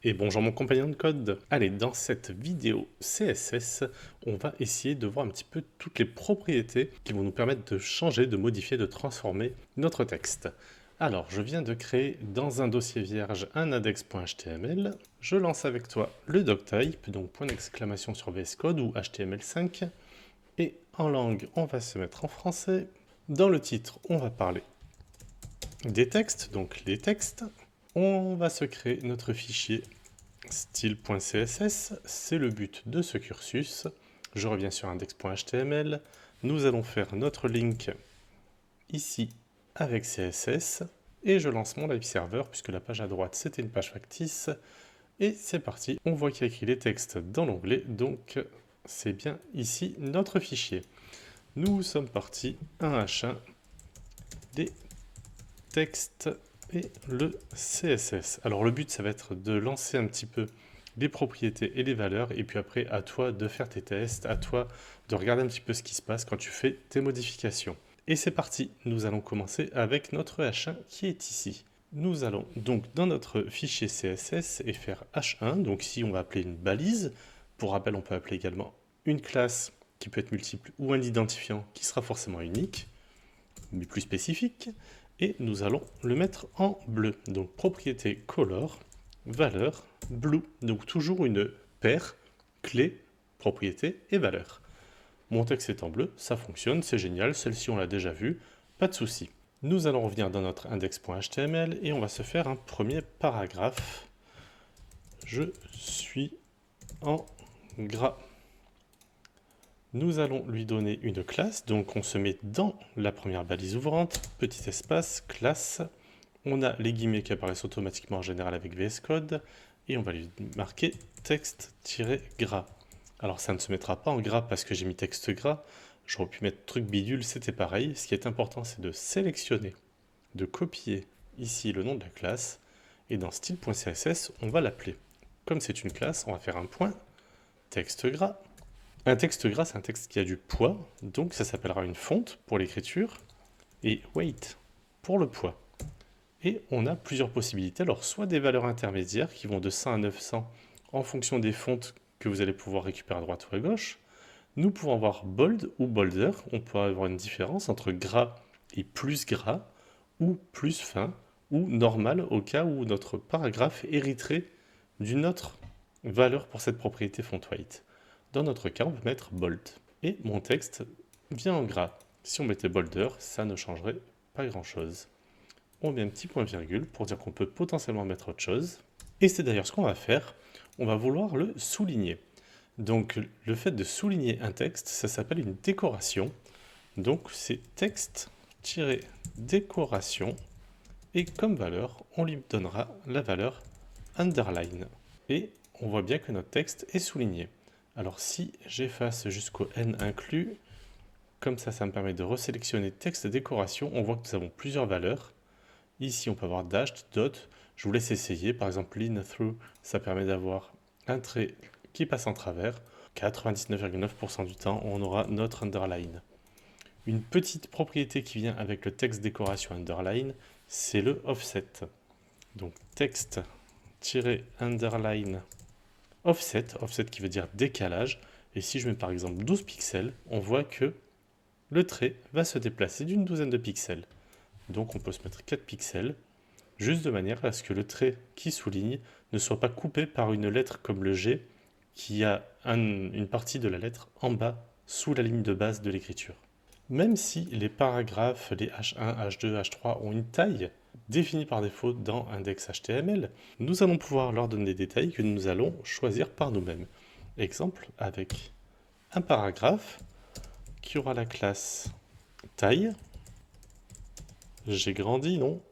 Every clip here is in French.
Et bonjour mon compagnon de code. Allez, dans cette vidéo CSS, on va essayer de voir un petit peu toutes les propriétés qui vont nous permettre de changer, de modifier, de transformer notre texte. Alors, je viens de créer dans un dossier vierge un index.html. Je lance avec toi le doctype, donc point d'exclamation sur VS Code ou HTML5. Et en langue, on va se mettre en français. Dans le titre, on va parler des textes, donc les textes. On va se créer notre fichier style.css, c'est le but de ce cursus. Je reviens sur index.html. Nous allons faire notre link ici avec CSS et je lance mon live server puisque la page à droite c'était une page factice. Et c'est parti, on voit qu'il y a écrit les textes dans l'onglet, donc c'est bien ici notre fichier. Nous sommes partis, un H1, des textes et le CSS. Alors le but ça va être de lancer un petit peu les propriétés et les valeurs, et puis après à toi de faire tes tests, à toi de regarder un petit peu ce qui se passe quand tu fais tes modifications. Et c'est parti, nous allons commencer avec notre H1 qui est ici. Nous allons donc dans notre fichier CSS et faire H1, donc ici on va appeler une balise. Pour rappel, on peut appeler également une classe qui peut être multiple ou un identifiant qui sera forcément unique, mais plus spécifique. Et nous allons le mettre en bleu. Donc propriété color, valeur, blue. Donc toujours une paire, clé, propriété et valeur. Mon texte est en bleu, ça fonctionne, c'est génial, celle-ci on l'a déjà vue, pas de souci. Nous allons revenir dans notre index.html et on va se faire un premier paragraphe. Je suis en gras. Nous allons lui donner une classe, donc on se met dans la première balise ouvrante, petit espace, classe. On a les guillemets qui apparaissent automatiquement en général avec VS Code, et on va lui marquer texte-gras. Alors ça ne se mettra pas en gras parce que j'ai mis texte gras, j'aurais pu mettre truc bidule, c'était pareil. Ce qui est important, c'est de sélectionner, de copier ici le nom de la classe, et dans style.css, on va l'appeler. Comme c'est une classe, on va faire un point texte gras. Un texte gras, c'est un texte qui a du poids, donc ça s'appellera une fonte pour l'écriture, et weight pour le poids. Et on a plusieurs possibilités, alors soit des valeurs intermédiaires qui vont de 100 à 900 en fonction des fontes que vous allez pouvoir récupérer à droite ou à gauche. Nous pouvons avoir bold ou bolder, on peut avoir une différence entre gras et plus gras, ou plus fin, ou normal au cas où notre paragraphe hériterait d'une autre valeur pour cette propriété font weight. Dans notre cas, on va mettre bold. Et mon texte vient en gras. Si on mettait bolder, ça ne changerait pas grand-chose. On met un petit point virgule pour dire qu'on peut potentiellement mettre autre chose. Et c'est d'ailleurs ce qu'on va faire. On va vouloir le souligner. Donc le fait de souligner un texte, ça s'appelle une décoration. Donc c'est texte-décoration. Et comme valeur, on lui donnera la valeur underline. Et on voit bien que notre texte est souligné. Alors si j'efface jusqu'au N inclus, comme ça me permet de resélectionner texte décoration, on voit que nous avons plusieurs valeurs. Ici on peut avoir dashed, dot, je vous laisse essayer, par exemple lean through, ça permet d'avoir un trait qui passe en travers. 99,9% du temps, on aura notre underline. Une petite propriété qui vient avec le texte décoration underline, c'est le offset. Donc texte-underline offset qui veut dire décalage, et si je mets par exemple 12 pixels, on voit que le trait va se déplacer d'une douzaine de pixels. Donc on peut se mettre 4 pixels, juste de manière à ce que le trait qui souligne ne soit pas coupé par une lettre comme le G, qui a une partie de la lettre en bas, sous la ligne de base de l'écriture. Même si les paragraphes, les H1, H2, H3 ont une taille définie par défaut dans index.html, nous allons pouvoir leur donner des tailles que nous allons choisir par nous-mêmes. Exemple avec un paragraphe qui aura la classe taille. J'ai grandi, non?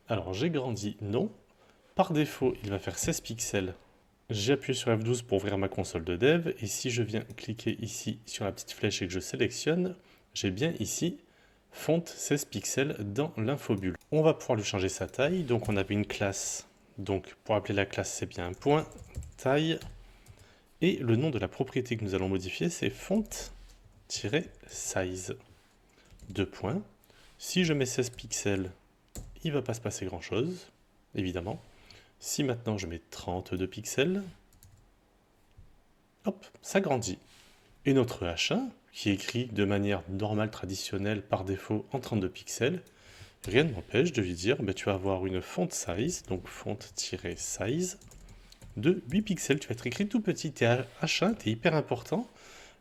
Alors j'ai grandi, non. Par défaut, il va faire 16 pixels. J'ai appuyé sur F12 pour ouvrir ma console de dev, et si je viens cliquer ici sur la petite flèche et que je sélectionne, j'ai bien ici font 16 pixels dans l'infobulle. On va pouvoir lui changer sa taille, donc on avait une classe, donc pour appeler la classe c'est bien un point, taille, et le nom de la propriété que nous allons modifier c'est font-size. Deux points. Si je mets 16 pixels il ne va pas se passer grand-chose, évidemment. Si maintenant je mets 32 pixels, hop, ça grandit. Et notre H1, qui est écrit de manière normale, traditionnelle, par défaut en 32 pixels, rien ne m'empêche de lui dire, tu vas avoir une font size, donc font-size, de 8 pixels. Tu vas être écrit tout petit. T'es H1, t'es hyper important.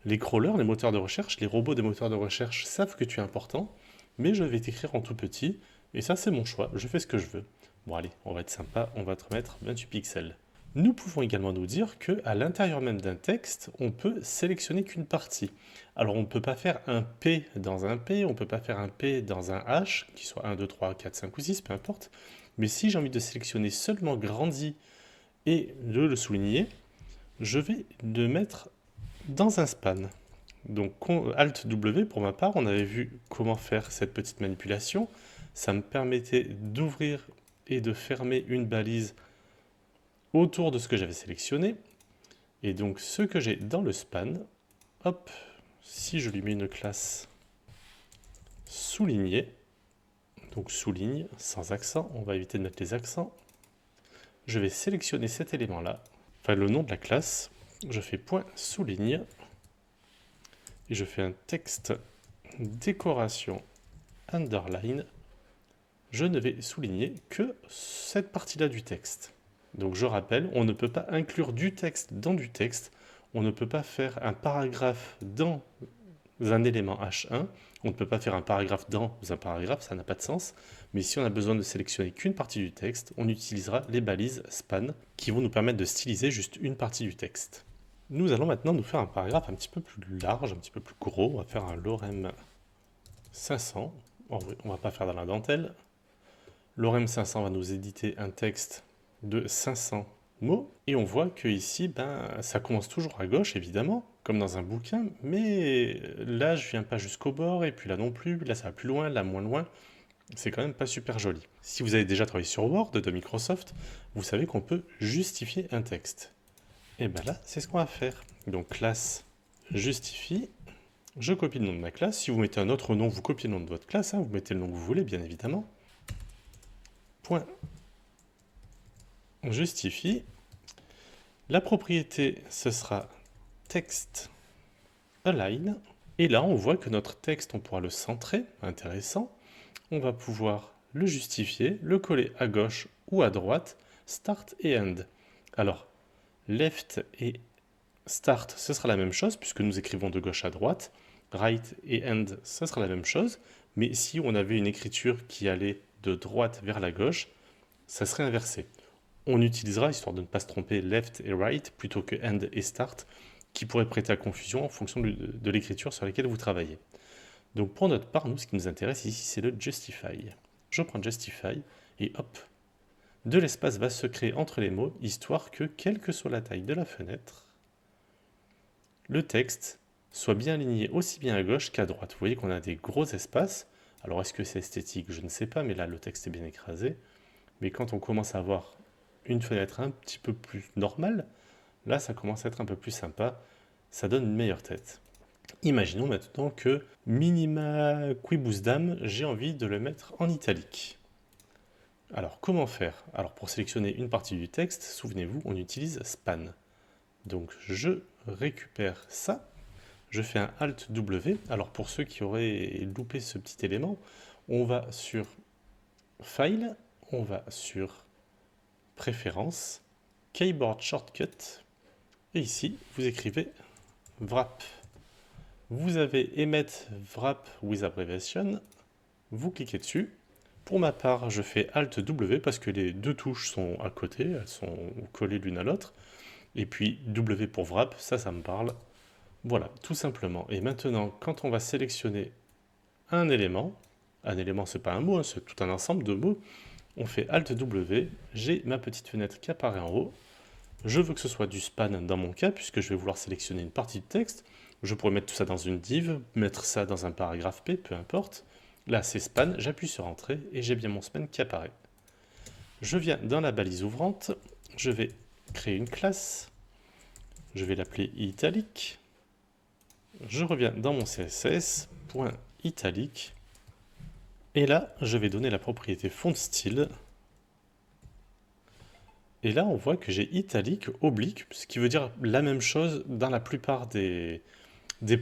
Les crawlers, les moteurs de recherche, les robots des moteurs de recherche savent que tu es important, mais je vais t'écrire en tout petit, et ça c'est mon choix, je fais ce que je veux. Bon allez, on va être sympa, on va te mettre 28 pixels. Nous pouvons également nous dire qu'à l'intérieur même d'un texte, on peut sélectionner qu'une partie. Alors on ne peut pas faire un P dans un P, on ne peut pas faire un P dans un H, qui soit 1, 2, 3, 4, 5 ou 6, peu importe. Mais si j'ai envie de sélectionner seulement grandi et de le souligner, je vais le mettre dans un span. Donc Alt W, pour ma part, on avait vu comment faire cette petite manipulation. Ça me permettait d'ouvrir et de fermer une balise autour de ce que j'avais sélectionné. Et donc ce que j'ai dans le span, hop, si je lui mets une classe soulignée, donc souligne sans accent, on va éviter de mettre les accents, je vais sélectionner cet élément-là, enfin le nom de la classe, je fais point souligne, et je fais un texte décoration underline, je ne vais souligner que cette partie-là du texte. Donc je rappelle, on ne peut pas inclure du texte dans du texte, on ne peut pas faire un paragraphe dans un élément H1, on ne peut pas faire un paragraphe dans un paragraphe, ça n'a pas de sens, mais si on a besoin de sélectionner qu'une partie du texte, on utilisera les balises span qui vont nous permettre de styliser juste une partie du texte. Nous allons maintenant nous faire un paragraphe un petit peu plus large, un petit peu plus gros, on va faire un lorem 500, on ne va pas faire dans la dentelle. Lorem 500 va nous éditer un texte de 500 mots, et on voit que ici, ça commence toujours à gauche, évidemment, comme dans un bouquin, mais là, je viens pas jusqu'au bord, et puis là non plus, là ça va plus loin, là moins loin, c'est quand même pas super joli. Si vous avez déjà travaillé sur Word de Microsoft, vous savez qu'on peut justifier un texte. Et bien là, c'est ce qu'on va faire. Donc classe justifie, je copie le nom de ma classe, si vous mettez un autre nom, vous copiez le nom de votre classe, vous mettez le nom que vous voulez, bien évidemment. Point justifie. La propriété, ce sera text align. Et là, on voit que notre texte, on pourra le centrer, intéressant. On va pouvoir le justifier, le coller à gauche ou à droite, start et end. Alors, left et start, ce sera la même chose, puisque nous écrivons de gauche à droite. Right et end, ce sera la même chose. Mais si on avait une écriture qui allait de droite vers la gauche, ça serait inversé. On utilisera, histoire de ne pas se tromper, left et right plutôt que end et start, qui pourrait prêter à confusion en fonction de l'écriture sur laquelle vous travaillez. Donc pour notre part, nous, ce qui nous intéresse ici, c'est le justify. Je prends justify et hop, de l'espace va se créer entre les mots, histoire que, quelle que soit la taille de la fenêtre, le texte soit bien aligné aussi bien à gauche qu'à droite. Vous voyez qu'on a des gros espaces. Alors est-ce que c'est esthétique? Je ne sais pas, mais là le texte est bien écrasé. Mais quand on commence à avoir une fenêtre un petit peu plus normale, là ça commence à être un peu plus sympa, ça donne une meilleure tête. Imaginons maintenant que minima quibusdam, j'ai envie de le mettre en italique. Alors comment faire? Alors pour sélectionner une partie du texte, souvenez-vous, on utilise span. Donc je récupère ça, je fais un Alt W. Alors pour ceux qui auraient loupé ce petit élément, on va sur File, on va sur Préférences, Keyboard Shortcut, et ici vous écrivez wrap. Vous avez Emmet wrap with abbreviation, vous cliquez dessus. Pour ma part, je fais Alt W parce que les deux touches sont à côté, elles sont collées l'une à l'autre. Et puis W pour wrap, ça me parle. Voilà, tout simplement. Et maintenant, quand on va sélectionner un élément c'est pas un mot, hein, c'est tout un ensemble de mots, on fait Alt W, j'ai ma petite fenêtre qui apparaît en haut. Je veux que ce soit du span dans mon cas, puisque je vais vouloir sélectionner une partie de texte. Je pourrais mettre tout ça dans une div, mettre ça dans un paragraphe P, peu importe. Là, c'est span, j'appuie sur Entrée et j'ai bien mon span qui apparaît. Je viens dans la balise ouvrante, je vais créer une classe, je vais l'appeler italique. Je reviens dans mon CSS, point italique. Et là, je vais donner la propriété font style. Et là, on voit que j'ai italique, oblique, ce qui veut dire la même chose dans la plupart des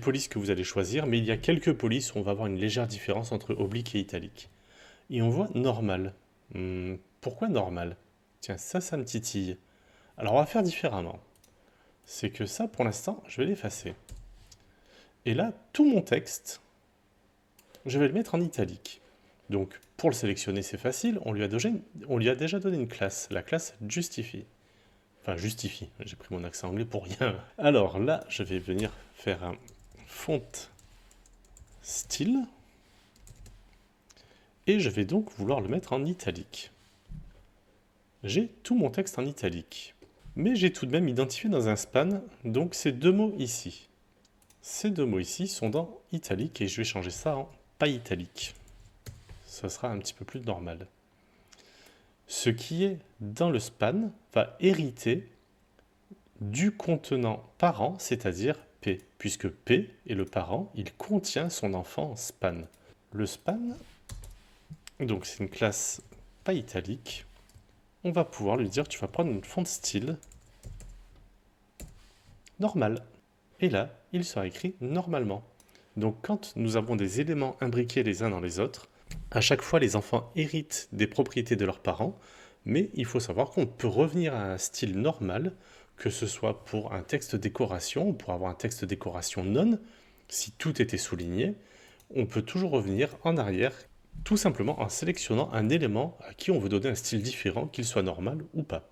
polices que vous allez choisir, mais il y a quelques polices où on va avoir une légère différence entre oblique et italique. Et on voit normal. Pourquoi normal? Tiens, ça me titille. Alors on va faire différemment. C'est que ça, pour l'instant, je vais l'effacer. Et là, tout mon texte, je vais le mettre en italique. Donc, pour le sélectionner, c'est facile. On lui a déjà donné une classe, la classe Justify. Enfin, Justify, j'ai pris mon accent anglais pour rien. Alors là, je vais venir faire un font style. Et je vais donc vouloir le mettre en italique. J'ai tout mon texte en italique. Mais j'ai tout de même identifié dans un span, donc ces deux mots ici. Ces deux mots ici sont dans italique et je vais changer ça en pas italique. Ça sera un petit peu plus normal. Ce qui est dans le span va hériter du contenant parent, c'est-à-dire P, puisque P est le parent, il contient son enfant en span. Le span, donc c'est une classe pas italique, on va pouvoir lui dire tu vas prendre une font style normal. Et là, il sera écrit normalement. Donc quand nous avons des éléments imbriqués les uns dans les autres, à chaque fois les enfants héritent des propriétés de leurs parents, mais il faut savoir qu'on peut revenir à un style normal, que ce soit pour un texte décoration ou pour avoir un texte décoration non, si tout était souligné, on peut toujours revenir en arrière, tout simplement en sélectionnant un élément à qui on veut donner un style différent, qu'il soit normal ou pas.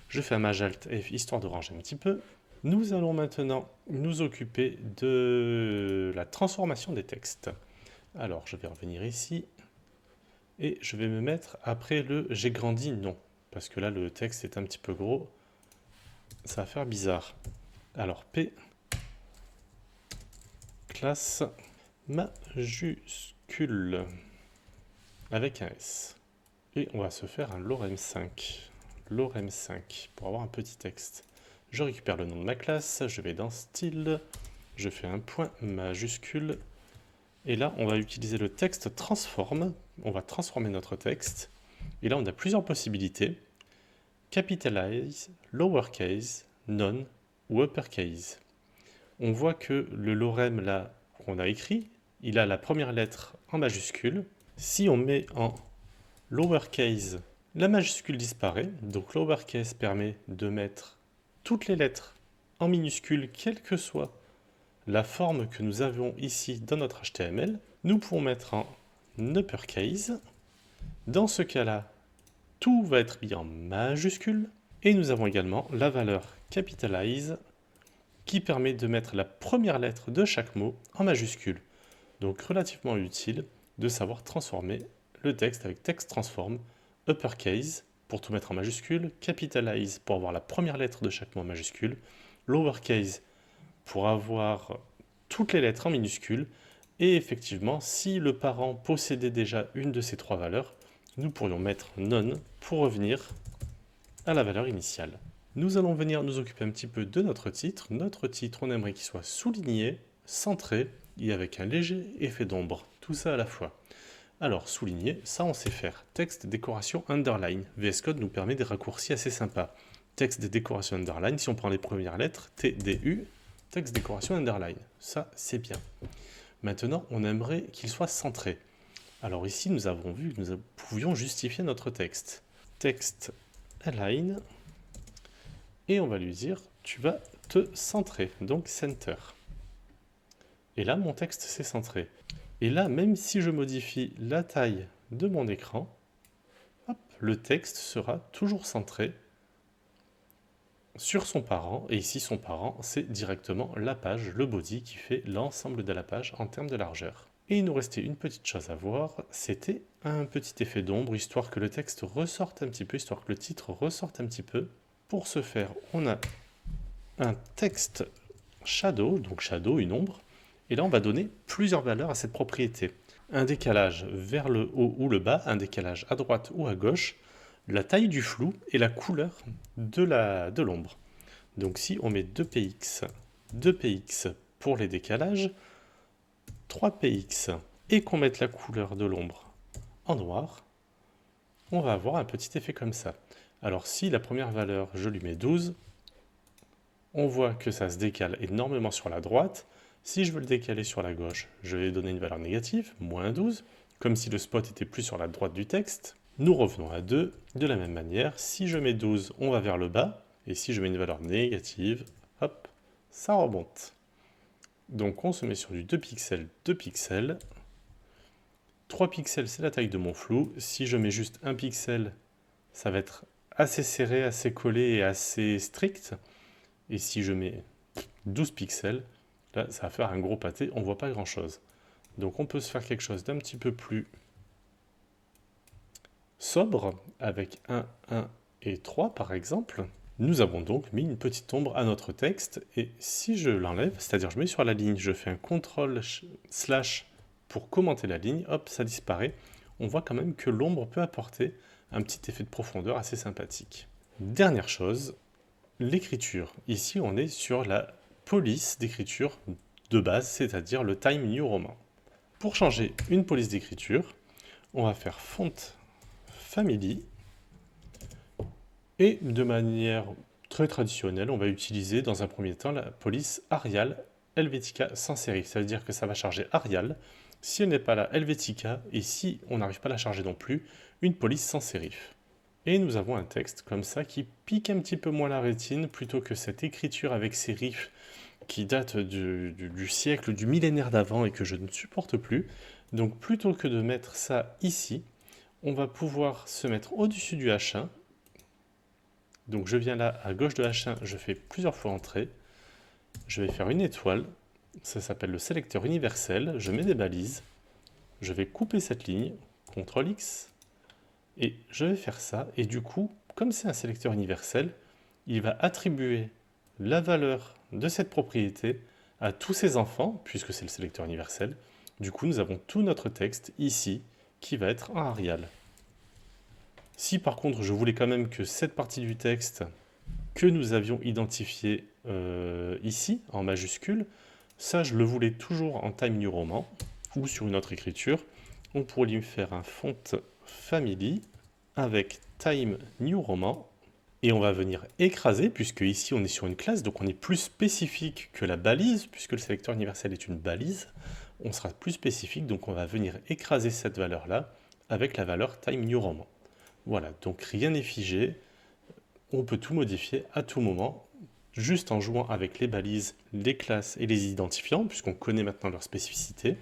Je fais un Maj Alt F histoire de ranger un petit peu. Nous allons maintenant nous occuper de la transformation des textes. Alors, je vais revenir ici et je vais me mettre après le j'ai grandi non, parce que là le texte est un petit peu gros, ça va faire bizarre. Alors P, classe majuscule avec un S. Et on va se faire un lorem 5. Lorem 5 pour avoir un petit texte. Je récupère le nom de ma classe, je vais dans style, je fais un point majuscule. Et là, on va utiliser le texte transform. On va transformer notre texte. Et là, on a plusieurs possibilités. Capitalize, lowercase, none ou uppercase. On voit que le lorem là qu'on a écrit, il a la première lettre en majuscule. Si on met en lowercase, la majuscule disparaît. Donc lowercase permet de mettre toutes les lettres en minuscule, quelle que soit la forme que nous avons ici dans notre HTML, nous pouvons mettre en uppercase. Dans ce cas-là, tout va être mis en majuscule. Et nous avons également la valeur capitalize qui permet de mettre la première lettre de chaque mot en majuscule. Donc relativement utile de savoir transformer le texte avec text transform, uppercase pour tout mettre en majuscule, capitalize pour avoir la première lettre de chaque mot en majuscule, lowercase pour avoir toutes les lettres en minuscules, et effectivement, si le parent possédait déjà une de ces trois valeurs, nous pourrions mettre none pour revenir à la valeur initiale. Nous allons venir nous occuper un petit peu de notre titre. Notre titre, on aimerait qu'il soit souligné, centré, et avec un léger effet d'ombre. Tout ça à la fois. Alors, souligner, ça on sait faire. Texte, décoration, underline. VS Code nous permet des raccourcis assez sympas. Texte, décoration, underline, si on prend les premières lettres, TDU, texte, décoration, underline. Ça, c'est bien. Maintenant, on aimerait qu'il soit centré. Alors ici, nous avons vu que nous pouvions justifier notre texte. Texte, align, et on va lui dire, tu vas te centrer, donc center. Et là, mon texte s'est centré. Et là, même si je modifie la taille de mon écran, hop, le texte sera toujours centré sur son parent. Et ici, son parent, c'est directement la page, le body, qui fait l'ensemble de la page en termes de largeur. Et il nous restait une petite chose à voir, c'était un petit effet d'ombre, histoire que le texte ressorte un petit peu, histoire que le titre ressorte un petit peu. Pour ce faire, on a un texte shadow, donc shadow, une ombre, et là on va donner plusieurs valeurs à cette propriété. Un décalage vers le haut ou le bas, un décalage à droite ou à gauche, la taille du flou et la couleur de l'ombre. Donc si on met 2px pour les décalages, 3px, et qu'on mette la couleur de l'ombre en noir, on va avoir un petit effet comme ça. Alors si la première valeur, je lui mets 12, on voit que ça se décale énormément sur la droite. Si je veux le décaler sur la gauche, je vais donner une valeur négative, moins 12, comme si le spot était plus sur la droite du texte. Nous revenons à 2. De la même manière, si je mets 12, on va vers le bas. Et si je mets une valeur négative, hop, ça remonte. Donc on se met sur du 2 pixels, 2 pixels. 3 pixels, c'est la taille de mon flou. Si je mets juste 1 pixel, ça va être assez serré, assez collé et assez strict. Et si je mets 12 pixels, là, ça va faire un gros pâté, on ne voit pas grand-chose. Donc on peut se faire quelque chose d'un petit peu plus sobre, avec 1, 1 et 3 par exemple. Nous avons donc mis une petite ombre à notre texte, et si je l'enlève, c'est-à-dire je mets sur la ligne, je fais un CTRL/ pour commenter la ligne, hop, ça disparaît. On voit quand même que l'ombre peut apporter un petit effet de profondeur assez sympathique. Dernière chose, l'écriture. Ici, on est sur la police d'écriture de base, c'est-à-dire le Time New Roman. Pour changer une police d'écriture, on va faire Font Family, et de manière très traditionnelle, on va utiliser dans un premier temps la police Arial Helvetica sans sérif. Ça veut dire que ça va charger Arial. Si elle n'est pas là, Helvetica, et si on n'arrive pas à la charger non plus, une police sans sérif. Et nous avons un texte comme ça qui pique un petit peu moins la rétine, plutôt que cette écriture avec sérif qui date du siècle, du millénaire d'avant et que je ne supporte plus. Donc plutôt que de mettre ça ici, on va pouvoir se mettre au-dessus du H1. Donc je viens là, à gauche de H1, je fais plusieurs fois entrer. Je vais faire une étoile, ça s'appelle le sélecteur universel. Je mets des balises, je vais couper cette ligne, CTRL X, et je vais faire ça. Et du coup, comme c'est un sélecteur universel, il va attribuer la valeur de cette propriété à tous ses enfants, puisque c'est le sélecteur universel. Du coup, nous avons tout notre texte ici qui va être en Arial. Si par contre je voulais quand même que cette partie du texte que nous avions identifiée ici, en majuscule, ça je le voulais toujours en Time New Roman, ou sur une autre écriture, on pourrait lui faire un Font Family avec Time New Roman, et on va venir écraser, puisque ici on est sur une classe, donc on est plus spécifique que la balise, puisque le sélecteur universel est une balise, on sera plus spécifique, donc on va venir écraser cette valeur-là avec la valeur Time New Roman. Voilà, donc rien n'est figé, on peut tout modifier à tout moment, juste en jouant avec les balises, les classes et les identifiants, puisqu'on connaît maintenant leur spécificité,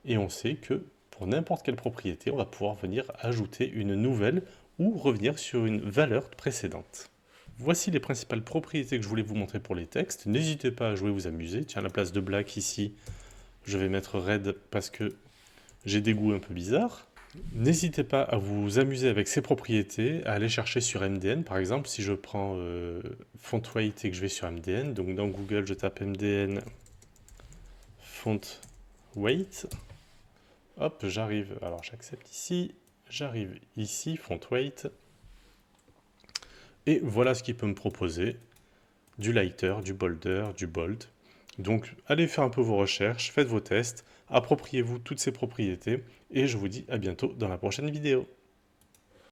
et on sait que pour n'importe quelle propriété, on va pouvoir venir ajouter une nouvelle ou revenir sur une valeur précédente. Voici les principales propriétés que je voulais vous montrer pour les textes. N'hésitez pas à jouer, vous amuser. Tiens, à la place de black ici, je vais mettre red parce que j'ai des goûts un peu bizarres. N'hésitez pas à vous amuser avec ces propriétés, à aller chercher sur MDN. Par exemple, si je prends font weight et que je vais sur MDN, donc dans Google, je tape MDN font weight. Hop, j'arrive, alors j'accepte ici, j'arrive ici, font weight. Et voilà ce qu'il peut me proposer. Du lighter, du bolder, du bold. Donc allez faire un peu vos recherches, faites vos tests, appropriez-vous toutes ces propriétés, et je vous dis à bientôt dans la prochaine vidéo.